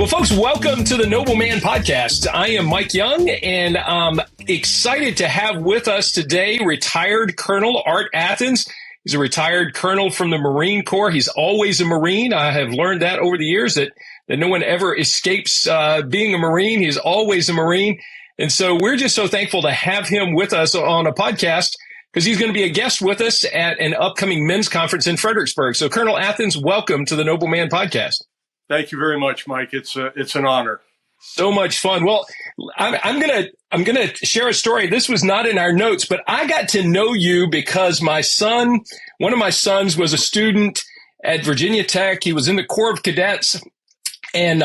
Well, folks, welcome to the Noble Man Podcast. I am Mike Young, and I'm excited to have with us today retired Colonel Art Athens. He's a retired colonel from the Marine Corps. He's always a Marine. I have learned that over the years that no one ever escapes being a Marine. He's always a Marine. And so we're just so thankful to have him with us on a podcast because he's going to be a guest with us at an upcoming men's conference in Fredericksburg. So, Colonel Athens, welcome to the Noble Man Podcast. Thank you very much, Mike. It's an honor. So much fun. Well, I'm gonna share a story. This was not in our notes, but I got to know you because one of my sons was a student at Virginia Tech. He was in the Corps of Cadets, and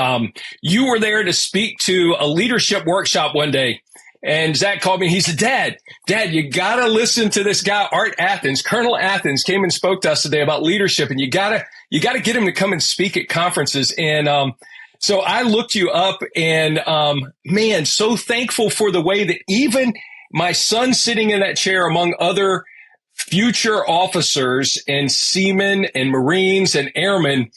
you were there to speak to a leadership workshop one day. And Zach called me. He said, Dad, you got to listen to this guy, Art Athens. Colonel Athens came and spoke to us today about leadership, and you got to get him to come and speak at conferences. And so I looked you up, and man, so thankful for the way that even my son sitting in that chair among other future officers and seamen and Marines and airmen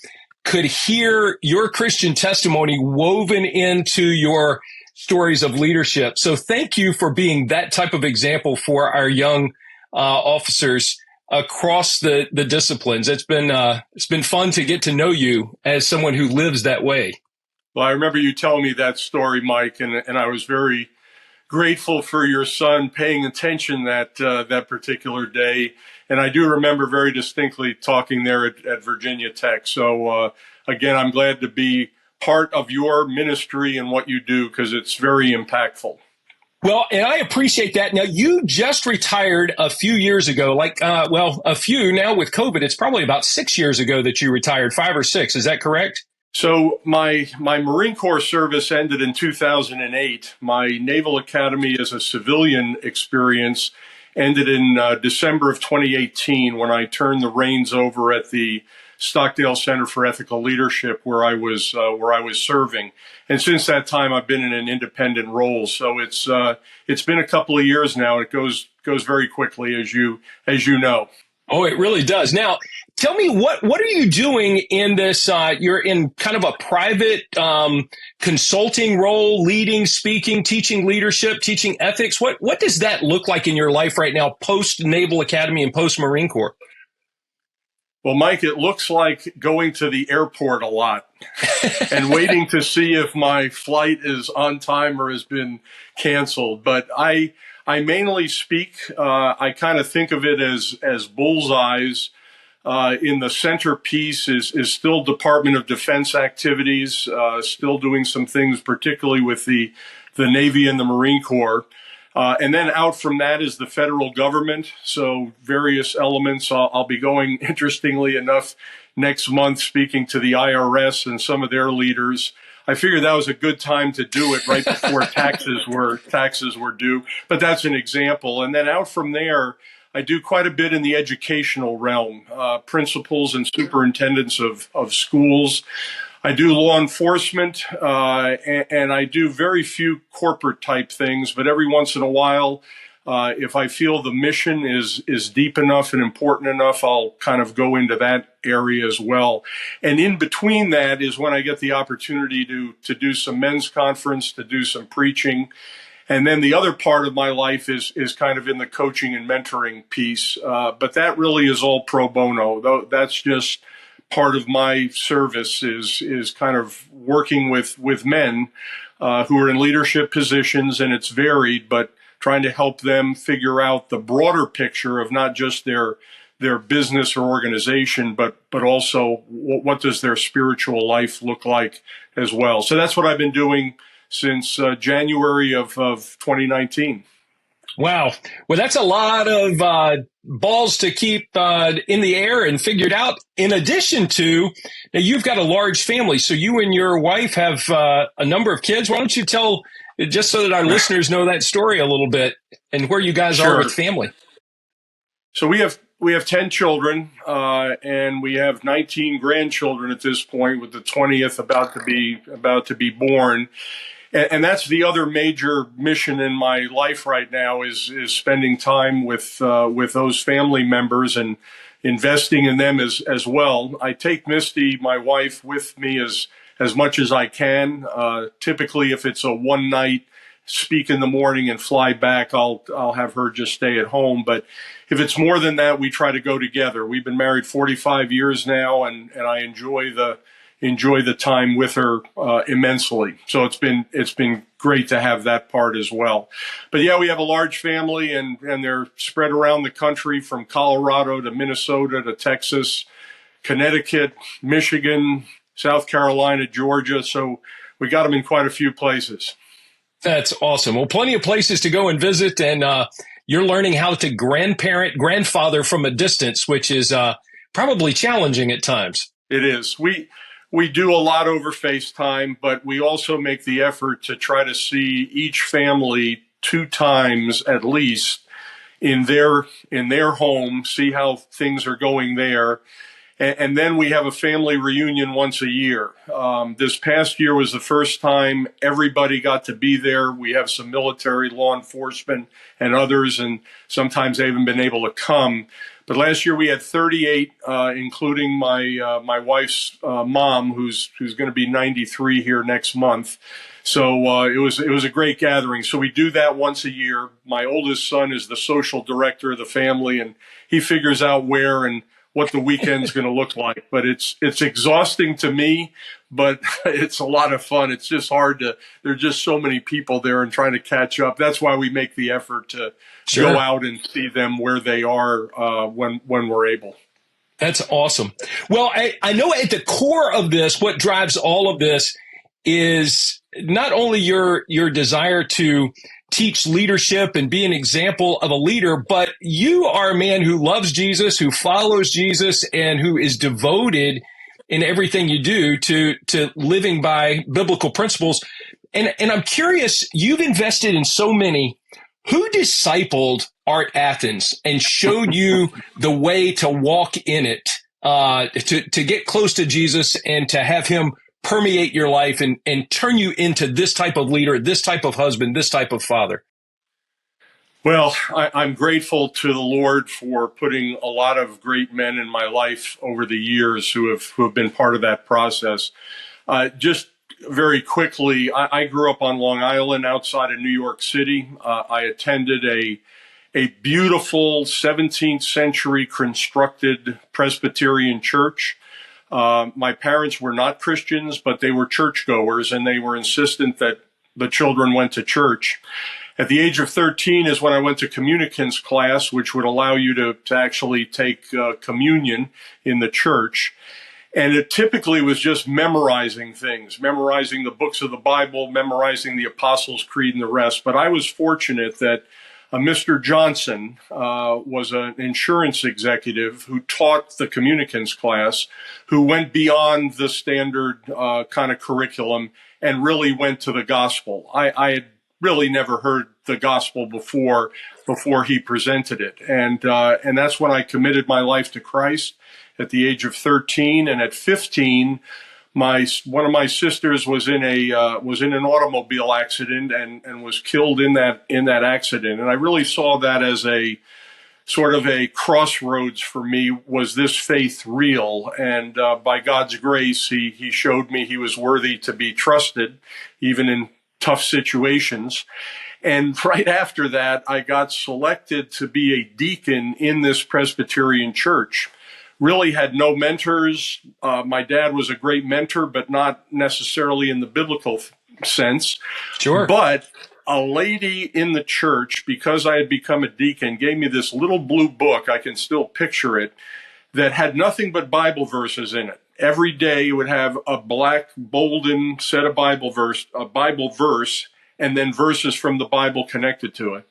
could hear your Christian testimony woven into your stories of leadership. So thank you for being that type of example for our young officers across the disciplines. It's been fun to get to know you as someone who lives that way. Well, I remember you telling me that story, Mike, and I was very grateful for your son paying attention that particular day. And I do remember very distinctly talking there at Virginia Tech. So again, I'm glad to be part of your ministry and what you do because it's very impactful. Well, and I appreciate that. Now, you just retired a few years ago, a few now with COVID. It's probably about 6 years ago that you retired, 5 or 6. Is that correct? So my Marine Corps service ended in 2008. My Naval Academy as a civilian experience ended in December of 2018 when I turned the reins over at the Stockdale Center for Ethical Leadership, where I was serving, and since that time I've been in an independent role. So it's been a couple of years now. It goes very quickly, as you know. Oh, it really does. Now, tell me what are you doing in this? You're in kind of a private consulting role, leading, speaking, teaching leadership, teaching ethics. What does that look like in your life right now, post Naval Academy and post Marine Corps? Well, Mike, it looks like going to the airport a lot and waiting to see if my flight is on time or has been canceled. But I mainly speak. I kind of think of it as bullseyes. In the centerpiece is still Department of Defense activities, still doing some things, particularly with the Navy and the Marine Corps. And then out from that is the federal government. So various elements. I'll be going, interestingly enough, next month speaking to the IRS and some of their leaders. I figured that was a good time to do it right before taxes were due. But that's an example. And then out from there, I do quite a bit in the educational realm, principals and superintendents of schools. I do law enforcement, and I do very few corporate type things, but every once in a while, if I feel the mission is deep enough and important enough, I'll kind of go into that area as well. And in between that is when I get the opportunity to do some men's conference, to do some preaching. And then the other part of my life is kind of in the coaching and mentoring piece. But that really is all pro bono. That's just part of my service is kind of working with men who are in leadership positions, and it's varied, but trying to help them figure out the broader picture of not just their business or organization, but also what does their spiritual life look like as well. So that's what I've been doing since January of 2019. Wow. Well, that's a lot of balls to keep in the air and figured out. In addition to, now you've got a large family, so you and your wife have a number of kids. Why don't you tell, just so that our listeners know that story a little bit and where you guys Sure. are with family? So we have 10 children, and we have 19 grandchildren at this point, with the 20th about to be born. And that's the other major mission in my life right now is spending time with those family members and investing in them as well. I take Misty, my wife, with me as as much as I can. Typically, if it's a one night, speak in the morning and fly back, I'll have her just stay at home. But if it's more than that, we try to go together. We've been married 45 years now, and I enjoy the time with her immensely. So it's been great to have that part as well. But yeah, we have a large family, and they're spread around the country from Colorado to Minnesota to Texas, Connecticut, Michigan, South Carolina, Georgia. So we got them in quite a few places. That's awesome. Well, plenty of places to go and visit, and you're learning how to grandfather from a distance, which is probably challenging at times. It is. We do a lot over FaceTime, but we also make the effort to try to see each family 2 times at least in their home, see how things are going there. And then we have a family reunion once a year. This past year was the first time everybody got to be there. We have some military, law enforcement, and others, and sometimes they haven't been able to come. But last year we had 38, including my wife's mom, who's going to be 93 here next month. So it was a great gathering. So we do that once a year. My oldest son is the social director of the family, and he figures out where and what the weekend's going to look like. But it's exhausting to me, but it's a lot of fun. It's just hard there's just so many people there and trying to catch up. That's why we make the effort to go out and see them where they are when we're able. That's awesome. Well, I know at the core of this, what drives all of this is not only your desire to teach leadership and be an example of a leader, but you are a man who loves Jesus, who follows Jesus, and who is devoted in everything you do to living by biblical principles. And I'm curious, you've invested in so many. Who discipled Art Athens and showed you the way to walk in it, to get close to Jesus and to have him permeate your life and turn you into this type of leader, this type of husband, this type of father? Well, I'm grateful to the Lord for putting a lot of great men in my life over the years who have been part of that process. Just very quickly, I grew up on Long Island outside of New York City. I attended a beautiful 17th century constructed Presbyterian church. My parents were not Christians, but they were churchgoers, and they were insistent that the children went to church. At the age of 13 is when I went to communicants class, which would allow you to actually take communion in the church. And it typically was just memorizing things, memorizing the books of the Bible, memorizing the Apostles' Creed and the rest. But I was fortunate that Mr. Johnson was an insurance executive who taught the communicants class, who went beyond the standard kind of curriculum and really went to the gospel. I had really never heard the gospel before he presented it. And that's when I committed my life to Christ at the age of 13. And at 15, one of my sisters was in an automobile accident and was killed in that accident. And I really saw that as a sort of a crossroads for me. Was this faith real? And by God's grace, he showed me he was worthy to be trusted, even in tough situations. And right after that, I got selected to be a deacon in this Presbyterian church. Really had no mentors. My dad was a great mentor, but not necessarily in the biblical sense. Sure. But a lady in the church, because I had become a deacon, gave me this little blue book, I can still picture it, that had nothing but Bible verses in it. Every day it would have a black bolden set of a Bible verse, and then verses from the Bible connected to it.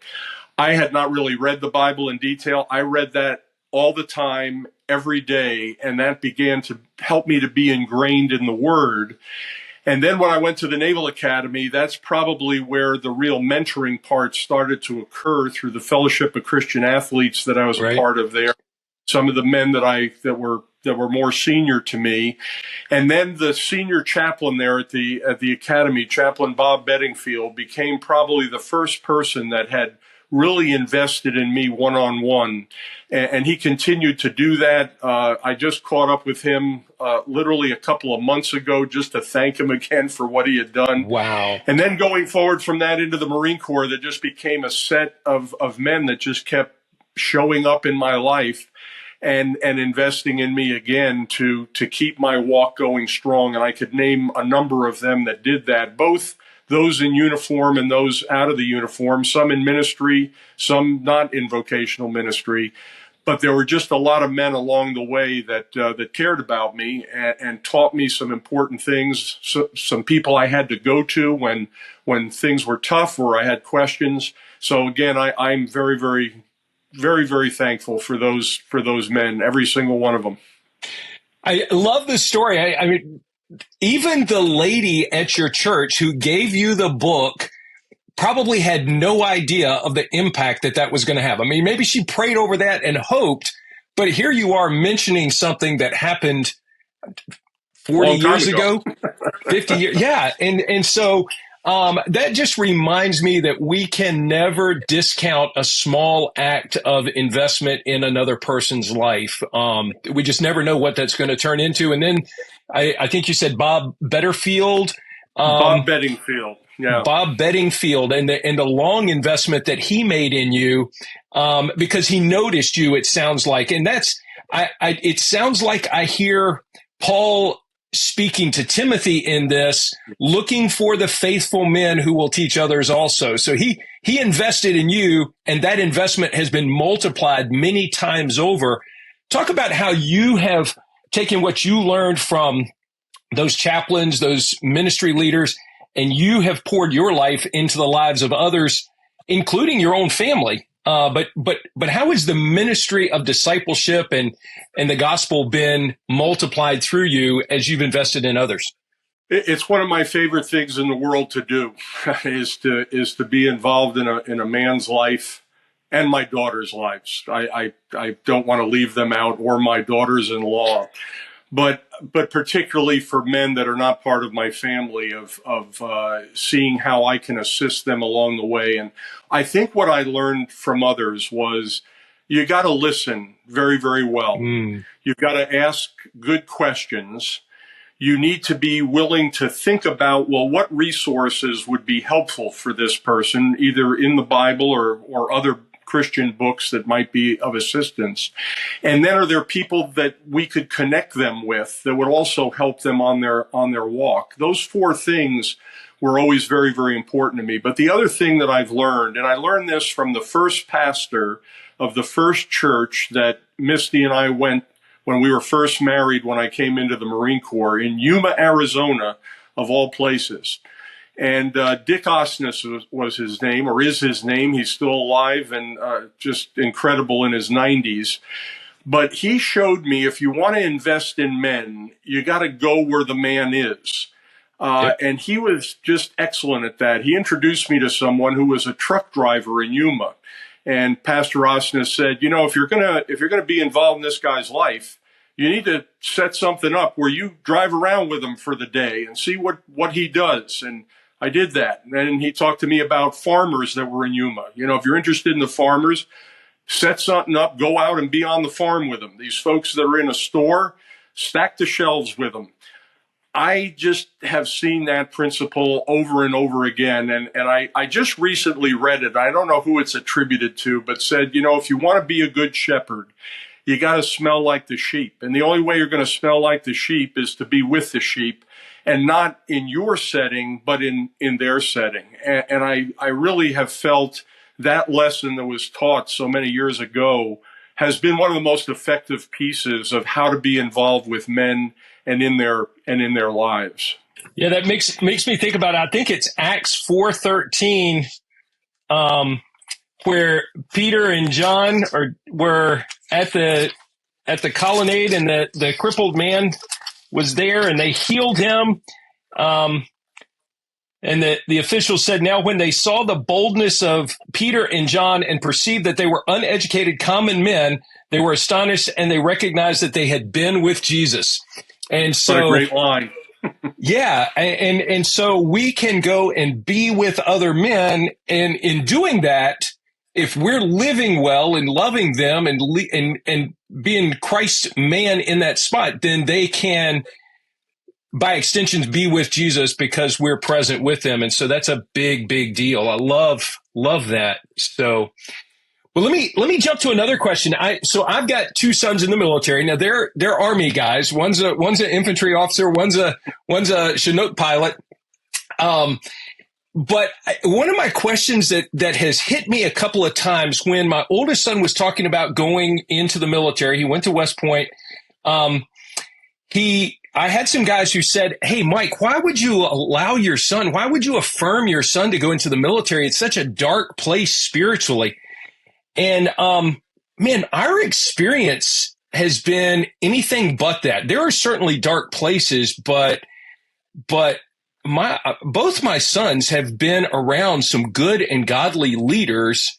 I had not really read the Bible in detail. I read that all the time, every day, and that began to help me to be ingrained in the Word. And then when I went to the Naval Academy, that's probably where the real mentoring part started to occur through the Fellowship of Christian Athletes that I was a part of there. Some of the men that were more senior to me, and then the senior chaplain there at the academy, Chaplain Bob Bedingfield, became probably the first person that had really invested in me one-on-one. And he continued to do that. I just caught up with him literally a couple of months ago just to thank him again for what he had done. Wow. And then going forward from that into the Marine Corps, that just became a set of men that just kept showing up in my life and investing in me again to keep my walk going strong. And I could name a number of them that did that, both those in uniform and those out of the uniform, some in ministry, some not in vocational ministry. But there were just a lot of men along the way that cared about me and taught me some important things. So, some people I had to go to when things were tough or I had questions. So again, I'm very, very, very, very thankful for those men, every single one of them. I love this story. I mean, even the lady at your church who gave you the book probably had no idea of the impact that was going to have. I mean, maybe she prayed over that and hoped, but here you are mentioning something that happened 40 years ago, 50 years. Yeah. And so that just reminds me that we can never discount a small act of investment in another person's life. We just never know what that's going to turn into. And then I think you said Bob Betterfield. Bob Bedingfield. Yeah. Bob Bedingfield and the long investment that he made in you, because he noticed you, it sounds like. And it sounds like I hear Paul speaking to Timothy in this, looking for the faithful men who will teach others also. So he invested in you, and that investment has been multiplied many times over. Talk about how you have taken what you learned from those chaplains, those ministry leaders, and you have poured your life into the lives of others, including your own family. But how has the ministry of discipleship and the gospel been multiplied through you as you've invested in others? It's one of my favorite things in the world to do, is to be involved in a man's life and my daughter's lives. I don't want to leave them out, or my daughters-in-law. But particularly for men that are not part of my family, of seeing how I can assist them along the way. And I think what I learned from others was you got to listen very, very well. You've got to ask good questions. You need to be willing to think about, well, what resources would be helpful for this person, either in the Bible or other Christian books that might be of assistance. And then are there people that we could connect them with that would also help them on their walk? Those four things were always very, very important to me. But the other thing that I've learned, and I learned this from the first pastor of the first church that Misty and I went when we were first married, when I came into the Marine Corps in Yuma, Arizona, of all places. And Dick Osnes was his name, or is his name. He's still alive and just incredible in his 90s. But he showed me, if you want to invest in men, you got to go where the man is. And he was just excellent at that. He introduced me to someone who was a truck driver in Yuma. And Pastor Osnes said, you know, if you're gonna be involved in this guy's life, you need to set something up where you drive around with him for the day and see what he does. And I did that. And then he talked to me about farmers that were in Yuma. You know, if you're interested in the farmers, set something up, go out and be on the farm with them. These folks that are in a store, stack the shelves with them. I just have seen that principle over and over again. And I just recently read it. I don't know who it's attributed to, but said, you know, if you want to be a good shepherd, you got to smell like the sheep. And the only way you're going to smell like the sheep is to be with the sheep, and not in your setting, but in their setting. And I really have felt that lesson that was taught so many years ago has been one of the most effective pieces of how to be involved with men and in their lives. Yeah, that makes me think about, I think it's Acts 4:13, where Peter and John were at the colonnade, and the crippled man was there, and they healed him. And the officials said, now when they saw the boldness of Peter and John and perceived that they were uneducated common men, they were astonished, and they recognized that they had been with Jesus. And so, what a great line. Yeah. And so we can go and be with other men. And in doing that, if we're living well and loving them and being Christ's man in that spot, then they can, by extensions, be with Jesus because we're present with them. And so that's a big, big deal. I love that. So, well, let me jump to another question. So I've got two sons in the military. Now they're Army guys. One's an infantry officer. One's a Chinook pilot. But one of my questions that has hit me a couple of times when my oldest son was talking about going into the military, he went to West Point. I had some guys who said, "Hey, Mike, why would you affirm your son to go into the military? It's such a dark place spiritually." And man, our experience has been anything but that. There are certainly dark places, but both my sons have been around some good and godly leaders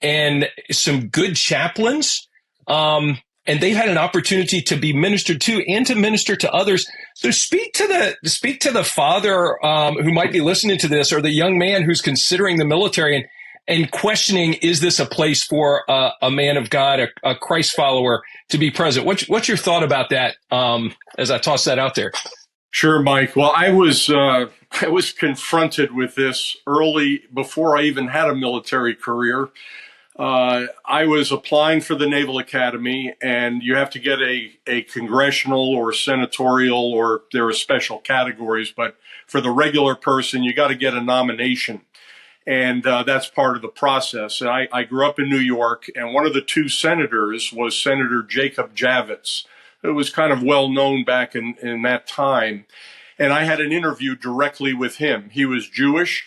and some good chaplains. And they've had an opportunity to be ministered to and to minister to others. So speak to the father who might be listening to this, or the young man who's considering the military and questioning, is this a place for a man of God, a Christ follower, to be present? What's your thought about that as I toss that out there? Sure, Mike. Well, I was confronted with this early, before I even had a military career. I was applying for the Naval Academy, and you have to get a congressional or senatorial, or there are special categories, but for the regular person, you got to get a nomination. And that's part of the process. And I grew up in New York, and one of the two senators was Senator Jacob Javits, who was kind of well known back in that time. And I had an interview directly with him. He was Jewish.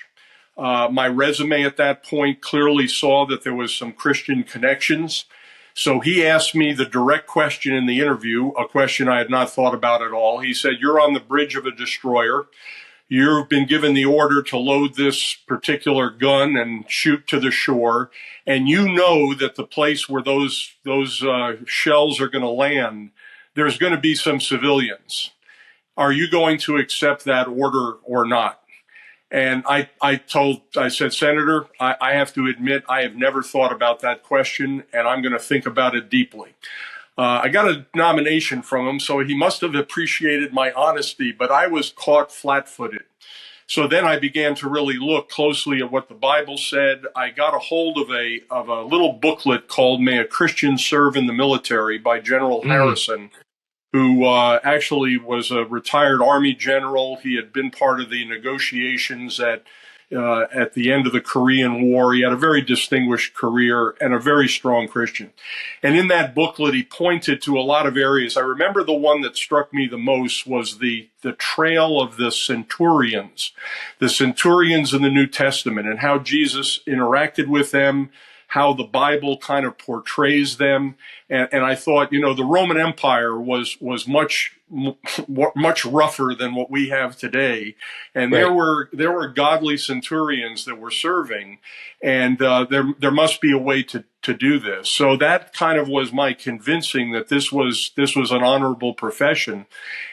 My resume at that point clearly saw that there was some Christian connections. So he asked me the direct question in the interview, a question I had not thought about at all. He said, "You're on the bridge of a destroyer. You've been given the order to load this particular gun and shoot to the shore, and you know that the place where those shells are going to land, there's going to be some civilians. Are you going to accept that order or not?" And I said, "Senator, I have to admit, I have never thought about that question, and I'm going to think about it deeply." I got a nomination from him, so he must have appreciated my honesty, but I was caught flat-footed. So then I began to really look closely at what the Bible said. I got a hold of a little booklet called "May a Christian Serve in the Military" by General Harrison, who actually was a retired Army general. He had been part of the negotiations at the end of the Korean War. He had a very distinguished career and a very strong Christian. And in that booklet, he pointed to a lot of areas. I remember the one that struck me the most was the trail of the centurions in the New Testament, and how Jesus interacted with them, how the Bible kind of portrays them. And I thought, the Roman Empire was much rougher than what we have today. And right. there were godly centurions that were serving, and there must be a way to do this. So that kind of was my convincing that this was an honorable profession.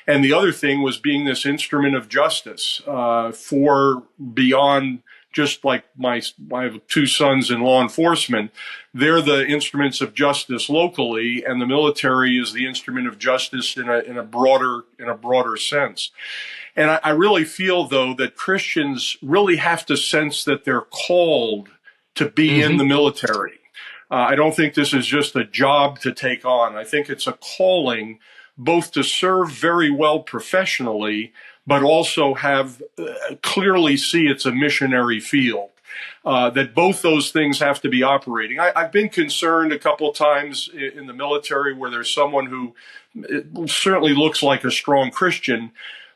And the other thing was being this instrument of justice for beyond. Just like I have two sons in law enforcement, they're the instruments of justice locally, and the military is the instrument of justice in a broader sense. And I really feel, though, that Christians really have to sense that they're called to be in the military. I don't think this is just a job to take on. I think it's a calling both to serve very well professionally, but also have clearly see it's a missionary field, that both those things have to be operating. I've been concerned a couple of times in the military where there's someone who certainly looks like a strong Christian,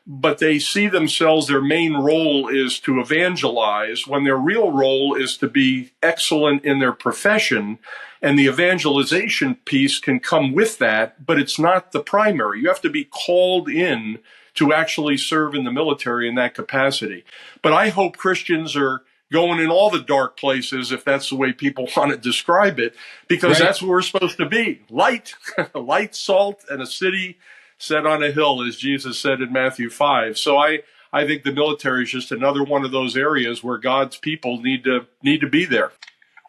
but they see themselves, their main role is to evangelize, when their real role is to be excellent in their profession. And the evangelization piece can come with that, but it's not the primary. You have to be called in to actually serve in the military in that capacity. But I hope Christians are going in all the dark places, if that's the way people want to describe it, because that's where we're supposed to be. Light, light, salt, and a city set on a hill, as Jesus said in Matthew 5. So I think the military is just another one of those areas where God's people need to be there.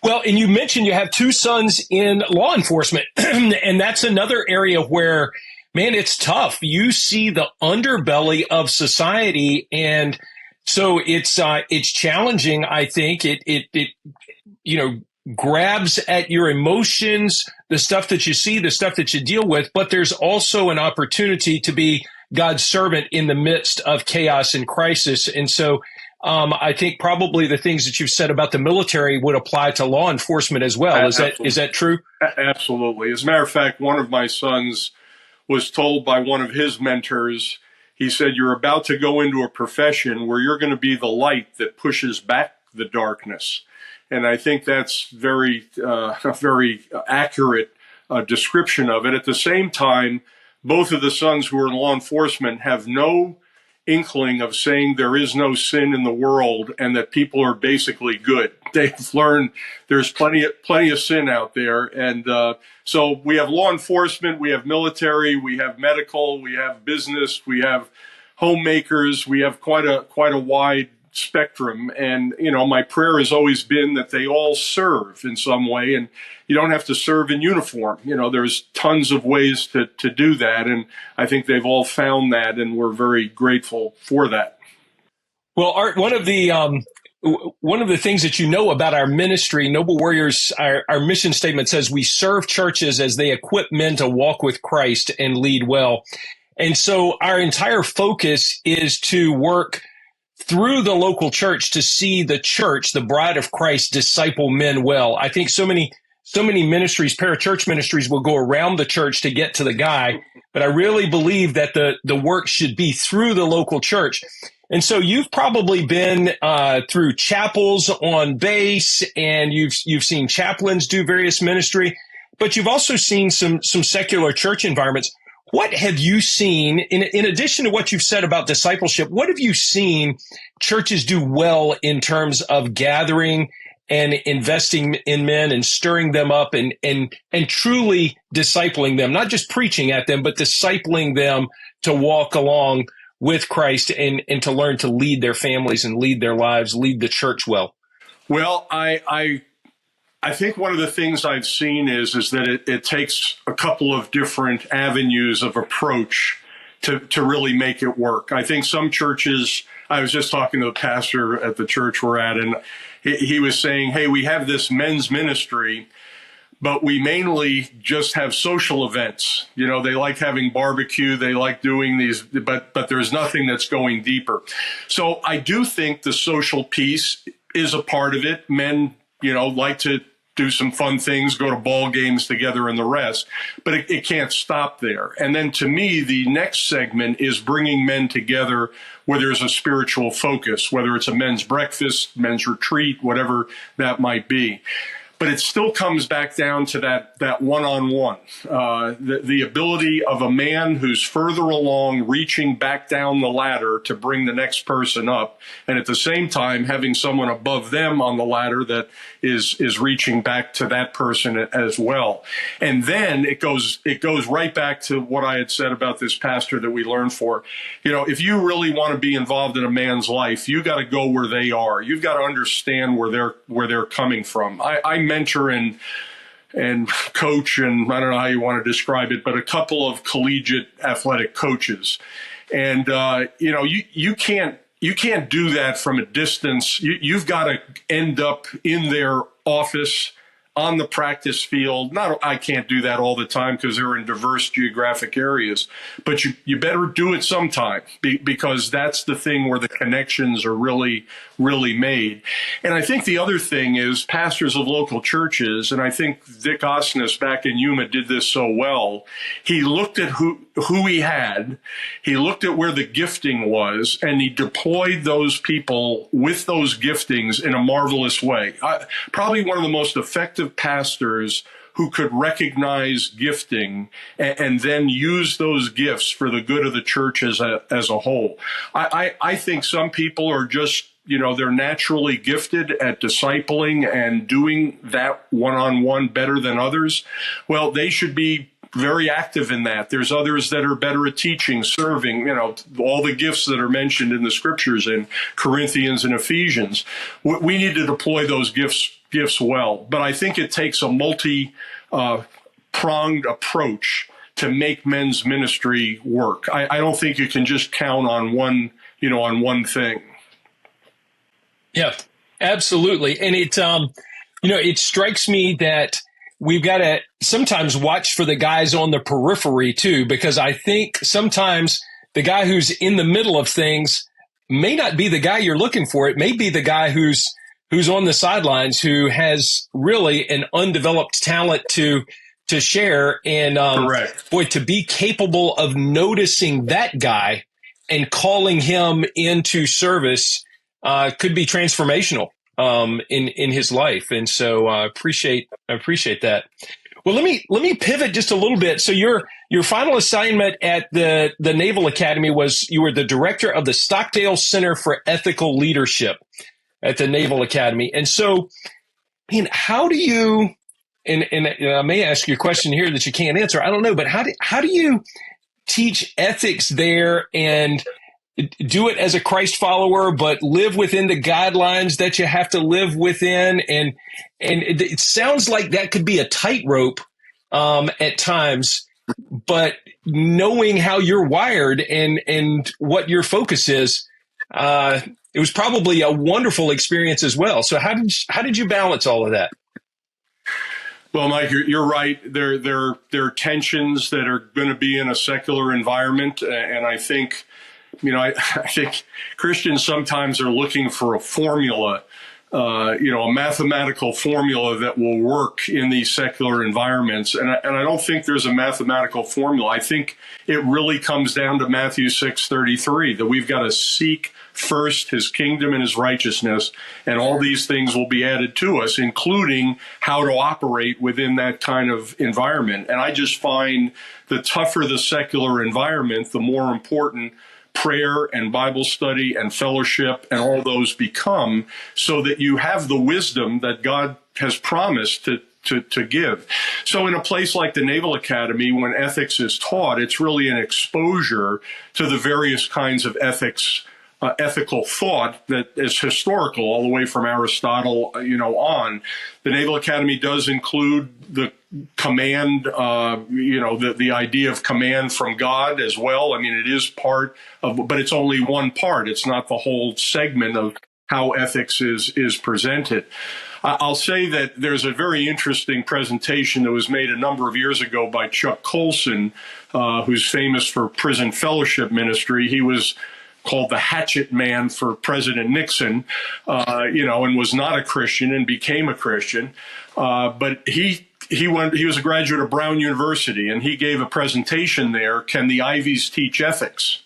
Well, and you mentioned you have two sons in law enforcement, and that's another area where, man, it's tough. You see the underbelly of society, and so it's challenging. I think it you know grabs at your emotions, the stuff that you see, the stuff that you deal with. But there's also an opportunity to be God's servant in the midst of chaos and crisis, and so. I think probably the things that you've said about the military would apply to law enforcement as well. Is that true? Absolutely. As a matter of fact, one of my sons was told by one of his mentors, he said, "You're about to go into a profession where you're going to be the light that pushes back the darkness." And I think that's a very accurate description of it. At the same time, both of the sons who are in law enforcement have no inkling of saying there is no sin in the world and that people are basically good. They've learned there's plenty of sin out there. And so we have law enforcement, we have military, we have medical, we have business, we have homemakers, we have quite a wide spectrum. And, my prayer has always been that they all serve in some way. And you don't have to serve in uniform. There's tons of ways to do that. And I think they've all found that, and we're very grateful for that. Well, Art, one of the things that about our ministry, Noble Warriors, our mission statement says we serve churches as they equip men to walk with Christ and lead well. And so our entire focus is to work through the local church to see the church, the bride of Christ, disciple men well. I think so many ministries, parachurch ministries, will go around the church to get to the guy, but I really believe that the work should be through the local church. And so you've probably been through chapels on base, and you've seen chaplains do various ministry, but you've also seen some secular church environments. What have you seen, in addition to what you've said about discipleship, what have you seen churches do well in terms of gathering and investing in men and stirring them up and truly discipling them, not just preaching at them, but discipling them to walk along with Christ and to learn to lead their families and lead their lives, lead the church well? Well, I think one of the things I've seen is that it takes a couple of different avenues of approach to really make it work. I think some churches, I was just talking to the pastor at the church we're at, and he was saying, hey, we have this men's ministry, but we mainly just have social events. They like having barbecue, they like doing these, but there's nothing that's going deeper. So I do think the social piece is a part of it. Men, like to do some fun things, go to ball games together and the rest, but it can't stop there. And then to me, the next segment is bringing men together where there's a spiritual focus, whether it's a men's breakfast, men's retreat, whatever that might be. But it still comes back down to that one-on-one, the ability of a man who's further along reaching back down the ladder to bring the next person up, and at the same time having someone above them on the ladder that is reaching back to that person as well. And then it goes right back to what I had said about this pastor that we learned for. If you really want to be involved in a man's life, you got to go where they are. You've got to understand where they're coming from. I mentor and coach, and I don't know how you want to describe it, but a couple of collegiate athletic coaches. And, you can't do that from a distance. You've got to end up in their office, on the practice field. I can't do that all the time because they're in diverse geographic areas, but you better do it sometime because that's the thing where the connections are really, really made. And I think the other thing is pastors of local churches, and I think Dick Osnes back in Yuma did this so well. He looked at who he had, he looked at where the gifting was, and he deployed those people with those giftings in a marvelous way. Probably one of the most effective pastors who could recognize gifting and then use those gifts for the good of the church as a whole. I think some people are just, they're naturally gifted at discipling and doing that one-on-one better than others. Well, they should be very active in that. There's others that are better at teaching, serving, all the gifts that are mentioned in the scriptures in Corinthians and Ephesians. We need to deploy those gifts gifts well, but I think it takes a multi-pronged approach to make men's ministry work. I don't think you can just count on one thing. Yeah, absolutely. And it strikes me that we've got to sometimes watch for the guys on the periphery too, because I think sometimes the guy who's in the middle of things may not be the guy you're looking for. It may be the guy who's on the sidelines, who has really an undeveloped talent to share. And Correct. boy, to be capable of noticing that guy and calling him into service could be transformational in his life. And so I appreciate that. Well, let me pivot just a little bit. So your final assignment at the Naval Academy was you were the director of the Stockdale Center for Ethical Leadership at the Naval Academy. And so, how do you, and I may ask you a question here that you can't answer, I don't know, but how do you teach ethics there and do it as a Christ follower, but live within the guidelines that you have to live within? And it sounds like that could be a tightrope at times, but knowing how you're wired and what your focus is, it was probably a wonderful experience as well. So how did you balance all of that? Well, Mike, you're right. There are tensions that are going to be in a secular environment, and I think, I think Christians sometimes are looking for a formula, a mathematical formula that will work in these secular environments, and I don't think there's a mathematical formula. I think it really comes down to Matthew 6:33, that we've got to seek first his kingdom and his righteousness, and all these things will be added to us, including how to operate within that kind of environment. And I just find the tougher the secular environment, the more important prayer and Bible study and fellowship and all those become, so that you have the wisdom that God has promised to give. So in a place like the Naval Academy, when ethics is taught, it's really an exposure to the various kinds of ethical thought that is historical, all the way from Aristotle, on. The Naval Academy does include the command, the idea of command from God as well. I mean, it is part of, but it's only one part. It's not the whole segment of how ethics is presented. I'll say that there's a very interesting presentation that was made a number of years ago by Chuck Colson, who's famous for prison fellowship ministry. He was called the hatchet man for President Nixon, and was not a Christian and became a Christian. But he was a graduate of Brown University, and he gave a presentation there, Can the Ivies Teach Ethics?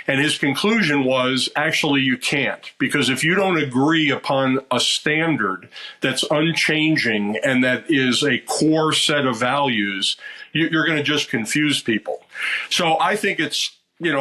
And his conclusion was, actually, you can't, because if you don't agree upon a standard that's unchanging and that is a core set of values, you're going to just confuse people. So I think it's,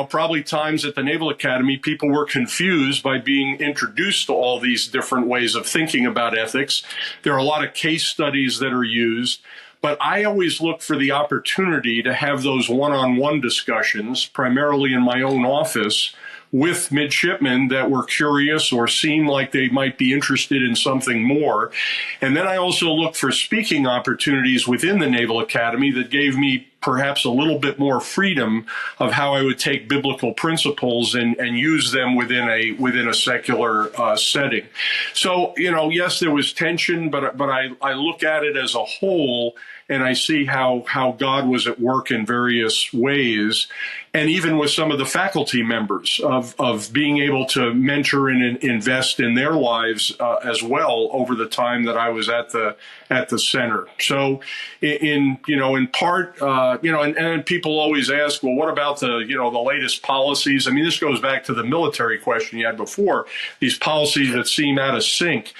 probably times at the Naval Academy, people were confused by being introduced to all these different ways of thinking about ethics. There are a lot of case studies that are used, but I always look for the opportunity to have those one-on-one discussions, primarily in my own office, with midshipmen that were curious or seemed like they might be interested in something more. And then I also look for speaking opportunities within the Naval Academy that gave me perhaps a little bit more freedom of how I would take biblical principles and use them within a secular setting. So, yes, there was tension, but I look at it as a whole, and I see how God was at work in various ways. And even with some of the faculty members of being able to mentor and invest in their lives as well over the time that I was at the center. So in part, and people always ask, well, what about the latest policies? I mean, this goes back to the military question you had before, these policies that seem out of sync.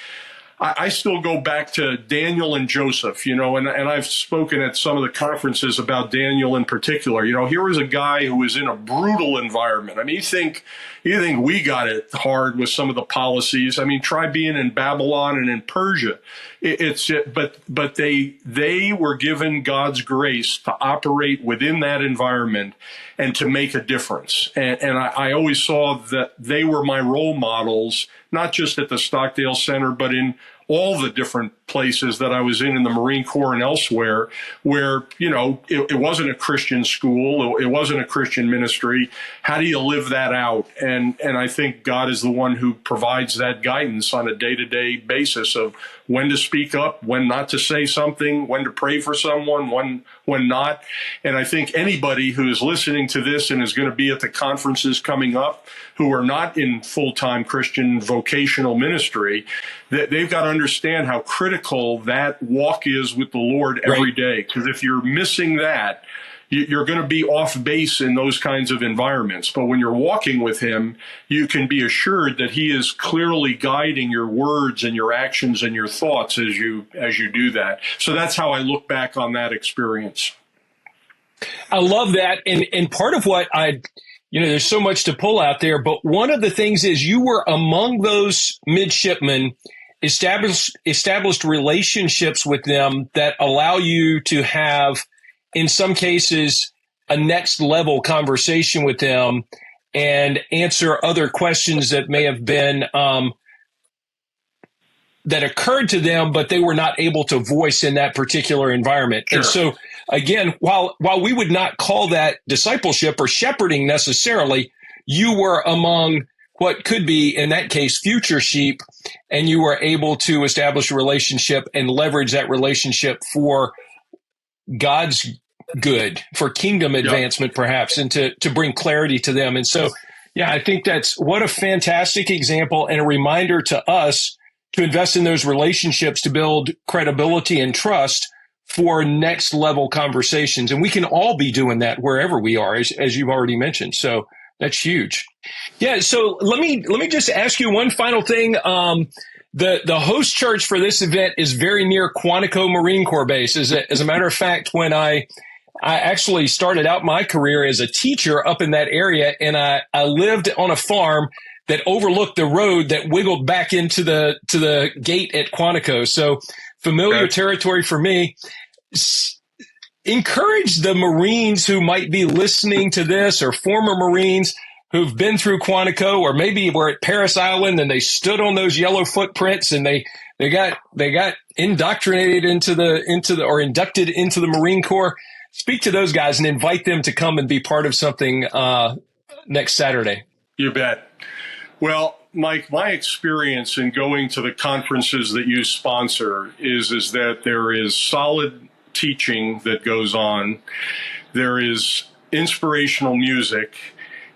I still go back to Daniel and Joseph, and I've spoken at some of the conferences about Daniel in particular. Here was a guy who was in a brutal environment. I mean, you think we got it hard with some of the policies. I mean, try being in Babylon and in Persia. But they were given God's grace to operate within that environment and to make a difference. And I always saw that they were my role models, not just at the Stockdale Center, but in all the different places that I was in the Marine Corps and elsewhere, where, it wasn't a Christian school, it wasn't a Christian ministry. How do you live that out? And I think God is the one who provides that guidance on a day-to-day basis of when to speak up, when not to say something, when to pray for someone, when not. And I think anybody who is listening to this and is going to be at the conferences coming up who are not in full-time Christian vocational ministry, that they've got to understand how critical that walk is with the Lord every day. Because if you're missing that, you're going to be off base in those kinds of environments. But when you're walking with him, you can be assured that he is clearly guiding your words and your actions and your thoughts as you do that. So that's how I look back on that experience. I love that. And part of what there's so much to pull out there, but one of the things is you were among those midshipmen, established relationships with them that allow you to have, in some cases, a next level conversation with them and answer other questions that may have been that occurred to them, but they were not able to voice in that particular environment. Sure. And so, again, while we would not call that discipleship or shepherding necessarily, you were among what could be, in that case, future sheep, and you were able to establish a relationship and leverage that relationship for God's good, for kingdom advancement, perhaps, and to bring clarity to them. And so, I think that's what a fantastic example and a reminder to us to invest in those relationships to build credibility and trust for next level conversations. And we can all be doing that wherever we are, as you've already mentioned. So that's huge. Yeah. So let me just ask you one final thing. The host church for this event is very near Quantico Marine Corps Base. As a matter of fact, when I actually started out my career as a teacher up in that area, and I lived on a farm that overlooked the road that wiggled back into the gate at Quantico. So familiar territory for me. Encourage the Marines who might be listening to this, or former Marines who've been through Quantico, or maybe were at Paris Island and they stood on those yellow footprints and they got indoctrinated or inducted into the Marine Corps. Speak to those guys and invite them to come and be part of something next Saturday. You bet. Well, Mike, my experience in going to the conferences that you sponsor is that there is solid teaching that goes on. There is inspirational music,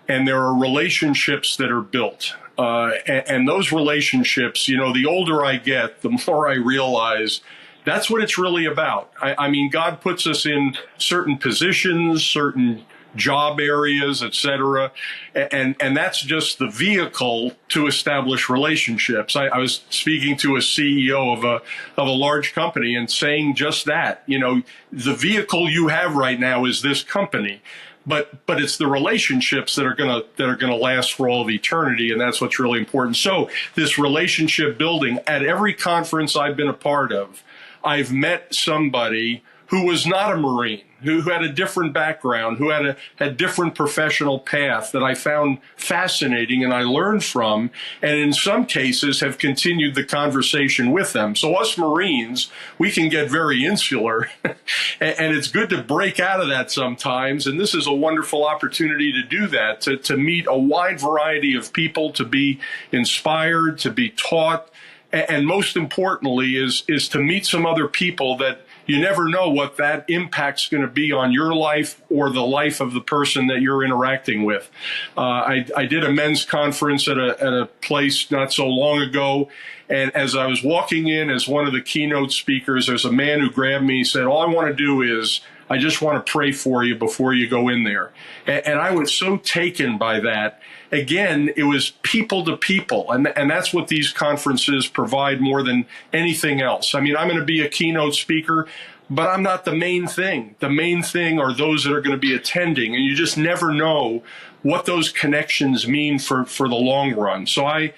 and there are relationships that are built. And those relationships, the older I get, the more I realize that's what it's really about. I mean, God puts us in certain positions, certain job areas, et cetera. And that's just the vehicle to establish relationships. I was speaking to a CEO of a large company and saying just that. The vehicle you have right now is this company. But it's the relationships that are gonna last for all of eternity, and that's what's really important. So this relationship building, at every conference I've been a part of, I've met somebody who was not a Marine, who had a different background, who had a different professional path that I found fascinating and I learned from, and in some cases have continued the conversation with them. So us Marines, we can get very insular, and it's good to break out of that sometimes, and this is a wonderful opportunity to do that, to meet a wide variety of people, to be inspired, to be taught, and most importantly is to meet some other people that you never know what that impact's going to be on your life or the life of the person that you're interacting with. I did a men's conference at a place not so long ago, and as I was walking in as one of the keynote speakers, there's a man who grabbed me and said, "All I want to do is I just want to pray for you before you go in there." And I was so taken by that. Again, it was people to people, and that's what these conferences provide more than anything else. I mean, I'm going to be a keynote speaker, but I'm not the main thing. The main thing are those that are going to be attending, and you just never know what those connections mean for the long run. So I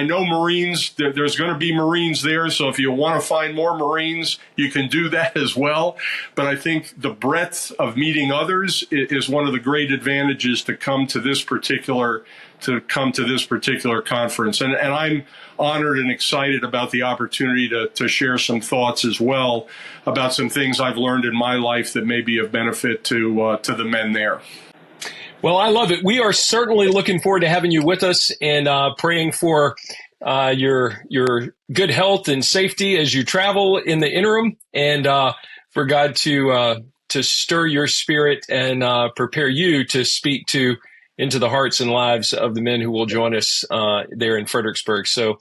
know Marines, there's going to be Marines there. So if you want to find more Marines, you can do that as well. But I think the breadth of meeting others is one of the great advantages to come to this particular conference. And I'm honored and excited about the opportunity to share some thoughts as well about some things I've learned in my life that may be of benefit to the men there. Well, I love it. We are certainly looking forward to having you with us and praying for your good health and safety as you travel in the interim, and for God to stir your spirit and prepare you to speak into the hearts and lives of the men who will join us there in Fredericksburg. So,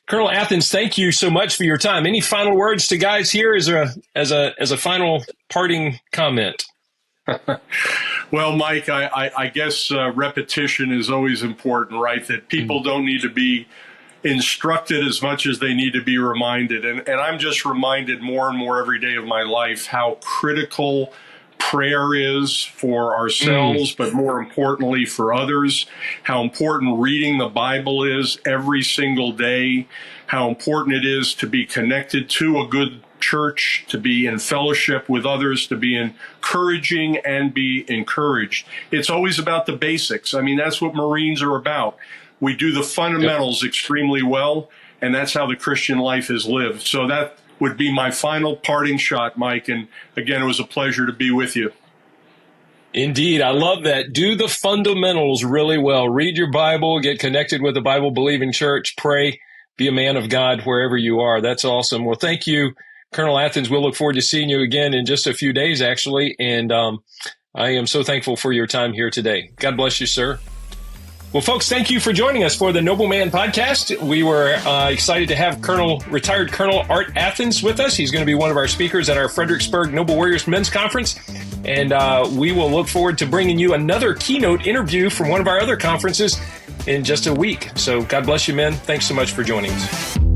Colonel Athens, thank you so much for your time. Any final words to guys here as a final parting comment? Well, Mike, I guess repetition is always important, right? That people don't need to be instructed as much as they need to be reminded. And I'm just reminded more and more every day of my life how critical prayer is for ourselves, but more importantly for others, how important reading the Bible is every single day, how important it is to be connected to a good church, to be in fellowship with others, to be encouraging and be encouraged. It's always about the basics. I mean, that's what Marines are about. We do the fundamentals extremely well, and that's how the Christian life is lived. So that would be my final parting shot, Mike. And again, it was a pleasure to be with you. Indeed. I love that. Do the fundamentals really well. Read your Bible, get connected with a Bible-believing church, pray, be a man of God wherever you are. That's awesome. Well, thank you, Colonel Athens. We'll look forward to seeing you again in just a few days, actually. And I am so thankful for your time here today. God bless you, sir. Well, folks, thank you for joining us for the Noble Man Podcast. We were excited to have retired Colonel Art Athens with us. He's going to be one of our speakers at our Fredericksburg Noble Warriors Men's Conference. And we will look forward to bringing you another keynote interview from one of our other conferences in just a week. So God bless you, men. Thanks so much for joining us.